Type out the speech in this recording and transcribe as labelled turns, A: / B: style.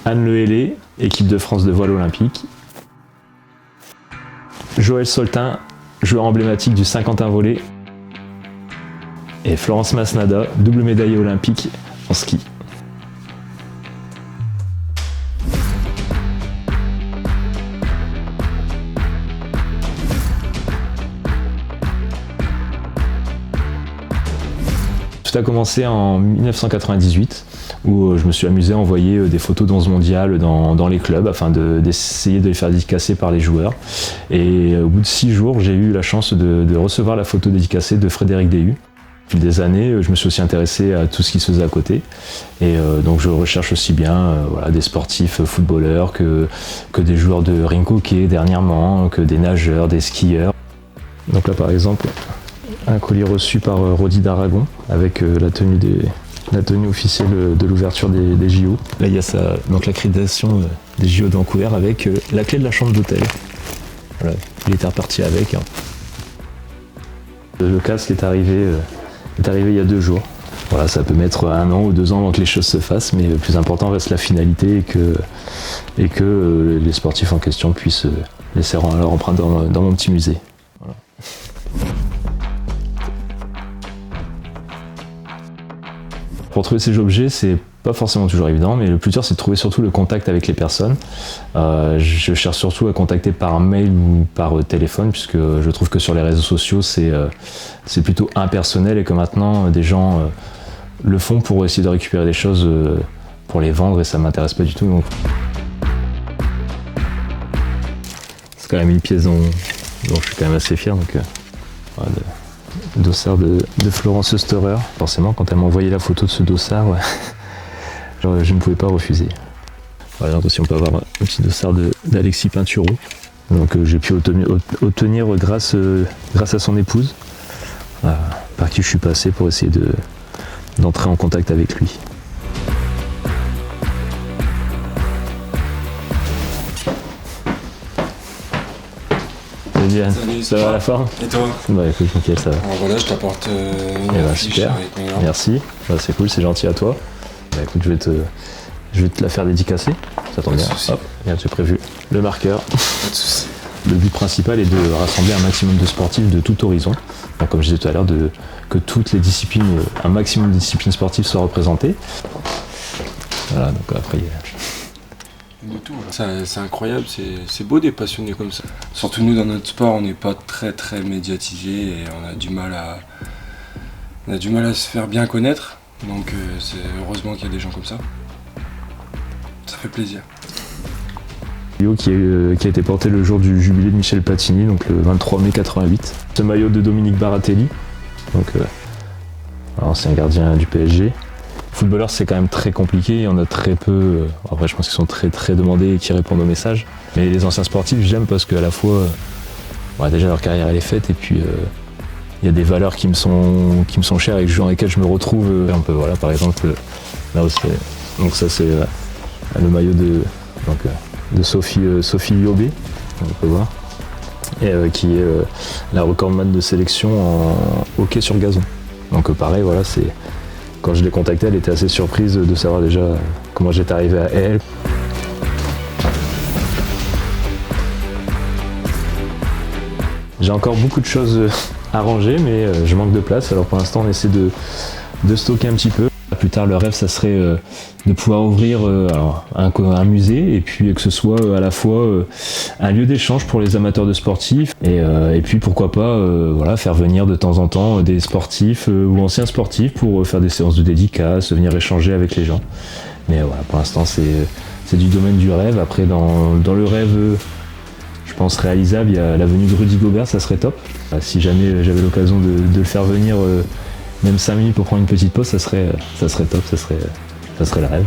A: Anne Lehellé, équipe de France de voile olympique. Joël Soltin, joueur emblématique du 51 volley. Et Florence Masnada, double médaillée olympique en ski. Tout a commencé en 1998 où je me suis amusé à envoyer des photos d'11 mondiales dans les clubs afin d'essayer de les faire dédicacer par les joueurs. Et au bout de 6 jours, j'ai eu la chance de recevoir la photo dédicacée de Frédéric Déhu. Depuis des années, je me suis aussi intéressé à tout ce qui se faisait à côté. Et donc je recherche aussi bien des sportifs footballeurs que des joueurs de rink hockey dernièrement, que des nageurs, des skieurs. Donc là par exemple, un colis reçu par Rodi d'Aragon avec la tenue officielle de l'ouverture des JO. Là il y a donc l'accréditation des JO de Vancouver avec la clé de la chambre d'hôtel. Voilà, il était reparti avec. Le casque est arrivé il y a 2 jours. Voilà, ça peut mettre 1 an ou 2 ans avant que les choses se fassent, mais le plus important reste la finalité et que les sportifs en question puissent laisser leur empreinte dans mon petit musée. Voilà. Pour trouver ces objets, c'est pas forcément toujours évident, mais le plus dur c'est de trouver surtout le contact avec les personnes. Je cherche surtout à contacter par mail ou par téléphone, puisque je trouve que sur les réseaux sociaux c'est plutôt impersonnel et que maintenant des gens le font pour essayer de récupérer des choses pour les vendre et ça m'intéresse pas du tout. Donc. C'est quand même une pièce dont je suis quand même assez fier. Donc, dossard de Florence Oesterer. Forcément, quand elle m'a envoyé la photo de ce dossard, je ne pouvais pas refuser. Voilà, aussi on peut avoir un petit dossard d'Alexis Pinturo. Donc j'ai pu obtenir grâce à son épouse, par qui je suis passé pour essayer d'entrer en contact avec lui.
B: Salut,
A: ça va à la forme?
B: Et toi?
A: Bah écoute, nickel, ça va.
B: Alors voilà, je t'apporte une affiche
A: super.
B: avec mon nom.
A: Merci, c'est cool, c'est gentil à toi. Bah écoute, je vais te la faire dédicacer, ça tombe bien. Hop, bien, j'ai prévu le marqueur.
B: Pas de soucis.
A: Le but principal est de rassembler un maximum de sportifs de tout horizon. Donc, comme je disais tout à l'heure, que toutes les disciplines, un maximum de disciplines sportives soient représentées. Voilà, donc après...
B: De tout, c'est incroyable, c'est beau des passionnés comme ça. Surtout nous dans notre sport, on n'est pas très médiatisé et on a du mal à se faire bien connaître. Donc c'est heureusement qu'il y a des gens comme ça. Ça fait plaisir.
A: Qui a été porté le jour du jubilé de Michel Platini, donc le 23 mai 88. Ce maillot de Dominique Baratelli, donc ancien gardien du PSG. Footballeurs, c'est quand même très compliqué, il y en a très peu. Après, je pense qu'ils sont très demandés et qui répondent aux messages. Mais les anciens sportifs, j'aime parce qu'à la fois, déjà leur carrière elle est faite et puis il y a des valeurs qui me sont chères et dans lesquelles je me retrouve un peu. Voilà, par exemple, là aussi, donc ça c'est le maillot de Sophie Yobé, on peut voir, et qui est la recordman de sélection en hockey sur gazon. Donc pareil, voilà, c'est. Quand je l'ai contactée, elle était assez surprise de savoir déjà comment j'étais arrivé à elle. J'ai encore beaucoup de choses à ranger, mais je manque de place. Alors pour l'instant, on essaie de stocker un petit peu. Plus tard, le rêve, ça serait de pouvoir ouvrir un musée et puis que ce soit à la fois un lieu d'échange pour les amateurs de sportifs et puis pourquoi pas faire venir de temps en temps des sportifs ou anciens sportifs pour faire des séances de dédicaces, venir échanger avec les gens. Mais voilà, pour l'instant, c'est du domaine du rêve. Après, dans le rêve, je pense réalisable, il y a la venue de Rudy Gobert, ça serait top. Si jamais j'avais l'occasion de le faire venir même 5 minutes pour prendre une petite pause, ça serait top, ça serait le rêve.